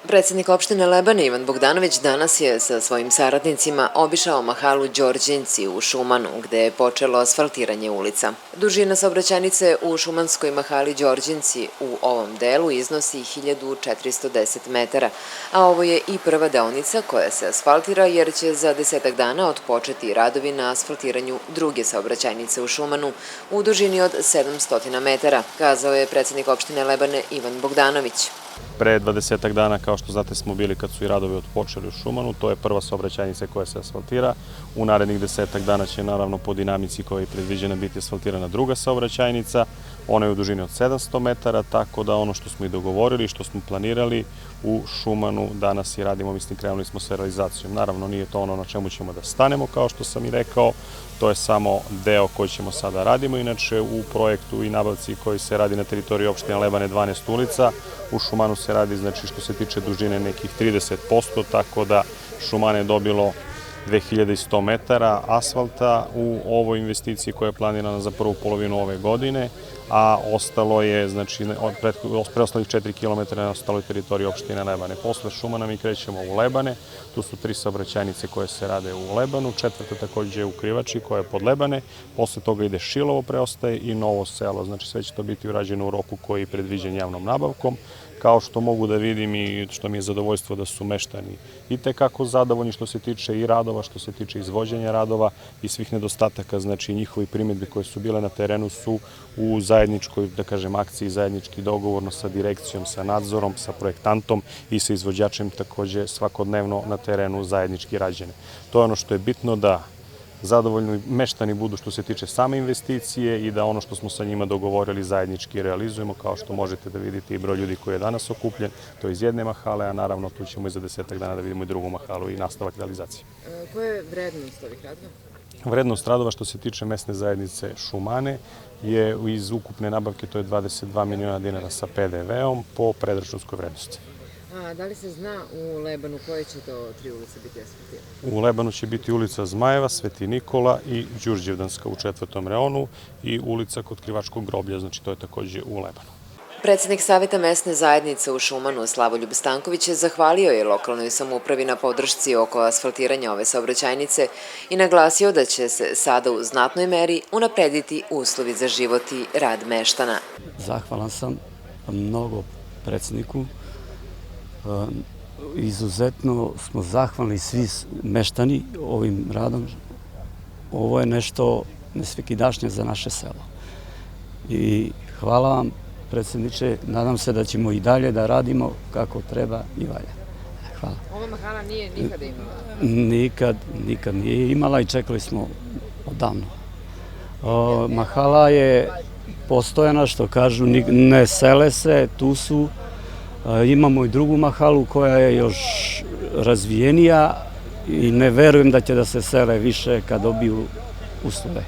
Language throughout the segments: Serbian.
Predsednik opštine Lebane Ivan Bogdanović danas je sa svojim saradnicima obišao mahalu Đorđinci u Šumanu, gde je počelo asfaltiranje ulica. Dužina saobraćajnice u šumanskoj mahali Đorđinci u ovom delu iznosi 1410 metara, a ovo je i prva deonica koja se asfaltira jer će za 10 dana otpočeti radovi na asfaltiranju druge saobraćajnice u Šumanu u dužini od 700 metara, kazao je predsednik opštine Lebane Ivan Bogdanović. Pre 20 dana, kao što znate, smo bili kad su i radovi otpočeli u Šumanu. To je prva saobraćajnica koja se asfaltira. U narednih 10 dana će, naravno, po dinamici koja je predviđena biti asfaltirana druga saobraćajnica. Ona je u dužini od 700 metara, tako da ono što smo i dogovorili, što smo planirali u Šumanu danas i radimo, mislim, krenuli smo sa realizacijom. Naravno, nije to ono na čemu ćemo da stanemo, kao što sam i rekao. To je samo deo koji ćemo sada radimo. Inače, u projektu i nabavci koji se radi na teritoriji opštine Lebane 12 ulica, u Šumanu se radi, znači, što se tiče dužine nekih 30%, tako da Šumane je dobilo 2100 metara asfalta u ovoj investiciji koja je planirana za prvu polovinu ove godine, a ostalo je, znači, preostalih 4 km na ostaloj teritoriji opštine Lebane. Posle Šumana mi krećemo u Lebane, tu su 3 saobraćajnice koje se rade u Lebanu, 4. takođe je u Krivači koja je pod Lebane, posle toga ide Šilovo preostaje i Novo Selo, znači sve će to biti urađeno u roku koji je predviđen javnom nabavkom. Kao što mogu da vidim i što mi je zadovoljstvo da su meštani i tekako zadovoljni što se tiče i radova, što se tiče izvođenja radova i svih nedostataka, znači njihovi primedbe koje su bile na terenu su u zajedničkoj, da kažem, akciji, zajednički dogovorno sa direkcijom, sa nadzorom, sa projektantom i sa izvođačem takođe svakodnevno na terenu zajednički rađene. To je ono što je bitno, da zadovoljni meštani budu što se tiče same investicije i da ono što smo sa njima dogovorili zajednički realizujemo, kao što možete da vidite i broj ljudi koji je danas okupljen, to je iz jedne mahale, a naravno tu ćemo i za 10 dana da vidimo i drugu mahalu i nastavak realizacije. Koja je vrednost ovih radova? Vrednost radova što se tiče mesne zajednice Šumane je iz ukupne nabavke, to je 22 miliona dinara sa PDV-om po predračunskoj vrednosti. A da li se zna u Lebanu koje će to 3 ulice biti asfaltirane? U Lebanu će biti ulica Zmajeva, Sveti Nikola i Đurđevdanska u 4. reonu i ulica kod Krivačkog groblja, znači to je takođe u Lebanu. Predsednik Saveta mesne zajednice u Šumanu, Slavoljub Stanković, zahvalio je lokalnoj samoupravi na podršci oko asfaltiranja ove saobraćajnice i naglasio da će se sada u znatnoj meri unaprediti uslovi za život i rad meštana. Zahvalan sam mnogo predsedniku. Izuzetno smo zahvalni svi meštani ovim radom. Ovo je nešto nesvekidašnje za naše selo. I hvala vam, predsedniče, nadam se da ćemo i dalje da radimo kako treba i valja. Hvala. Ova mahala nije nikada imala? Nikad nije imala i čekali smo odavno. Mahala je postojana, što kažu, ne sele se, tu su. Imamo i drugu mahalu koja je još razvijenija i ne verujem da će da se sele više kad dobiju uslove.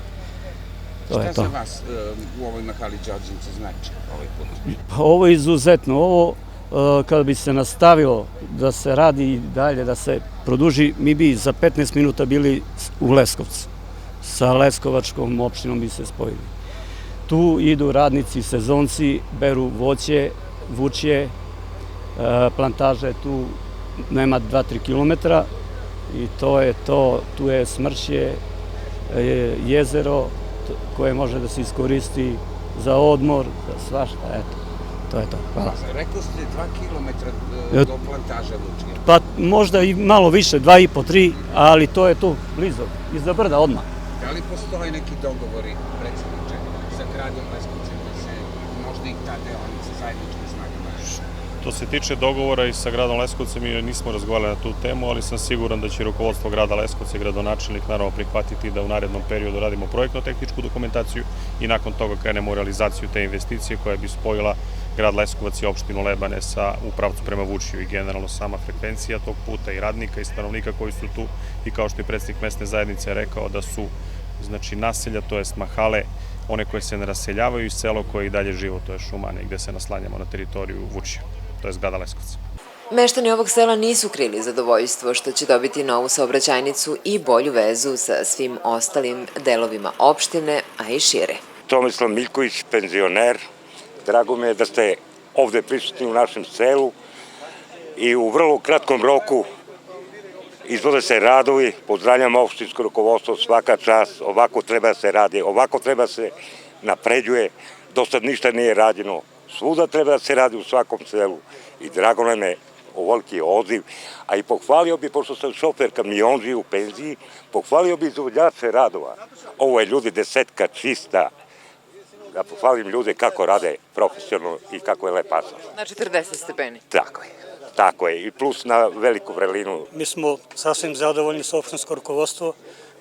Šta za vas u ovoj mahali Đorđinci znači ovaj put? Ovo je izuzetno. Ovo kada bi se nastavilo da se radi i dalje, da se produži, mi bi za 15 minuta bili u Leskovcu. Sa Leskovačkom opštinom bi se spojili. Tu idu radnici, sezonci, beru voće, vučje, plantaže, tu nema 2-3 kilometra i to je to, tu je Smrčje, jezero koje može da se iskoristi za odmor, za svašta, eto, to je to, hvala. Rekli ste 2 kilometra do plantaže vučje. Pa možda i malo više, 2,5-3, ali to je tu blizu, iza brda odmah. Da li postoje neki dogovori, predsjedniče, sa gradom Leskovcem da se možda i ta deonica zajednički snagama? Što se tiče dogovora i sa gradom Leskovcem, mi nismo razgovarali na tu temu, ali sam siguran da će rukovodstvo grada Leskovca i gradonačelnik naravno prihvatiti da u narednom periodu radimo projektno-tehničku dokumentaciju i nakon toga krenemo u realizaciju te investicije koja bi spojila grad Leskovac i opštinu Lebane u pravcu prema Vučiju i generalno sama frekvencija tog puta i radnika i stanovnika koji su tu i kao što je predsednik mesne zajednice rekao da su, znači, naselja, to jest mahale, one koje se ne raseljavaju i selo koje i dalje živo, to je Šumane, gde se naslanjamo na teritoriju Vučija, to je grada Leskovca. Meštani ovog sela nisu krili zadovoljstvo što će dobiti novu saobraćajnicu i bolju vezu sa svim ostalim delovima opštine, a i šire. Tomislav Miljković, penzioner. Drago mi je da ste ovde prisutni u našem selu. i u vrlo kratkom roku izvode se radovi, pozdravljam opštinsko rukovodstvo, svaka čast, ovako treba se radi, ovako treba se napređuje, do sad ništa nije rađeno, svuda treba da se radi u svakom selu i drago nam je ovoliki odziv, a i pohvalio bi, pošto sam šofer kamionđi u penziji, pohvalio bi izvođače radova. Ovo je ljudi desetka čista, da pohvalim ljude kako rade profesionalno i kako je lep asfalt. Na 40 stepeni. Tako je, i plus na Veliku Vrelinu. Mi smo sasvim zadovoljni sa opštinsko rukovodstvo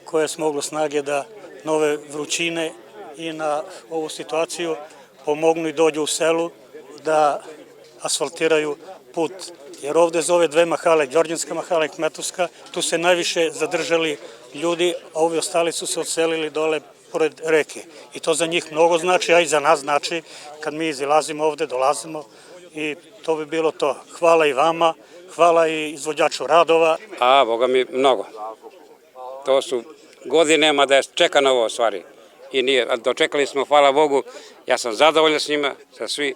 koje je smoglo snage da nove vrućine i na ovu situaciju pomognu i dođu u selu da asfaltiraju put. Jer ovde za ove dve mahale, Đorđinska mahala i Kmetovska, tu se najviše zadržali ljudi, a ovi ostali su se odselili dole pored reke. I to za njih mnogo znači, a i za nas znači kad mi izilazimo ovde, dolazimo i to bi bilo to. Hvala i vama, hvala i izvođaču radova. A, boga mi, mnogo. To su godinama da je čekano ovo stvari. I nije, dočekali smo, hvala Bogu, ja sam zadovoljan s njima, sa svi.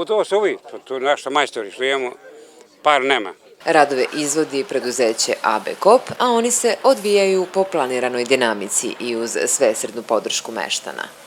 To su ovi, tu naša majstori, što imamo, par nema. Radove izvodi preduzeće AB Kop, a oni se odvijaju po planiranoj dinamici i uz svesrdnu podršku meštana.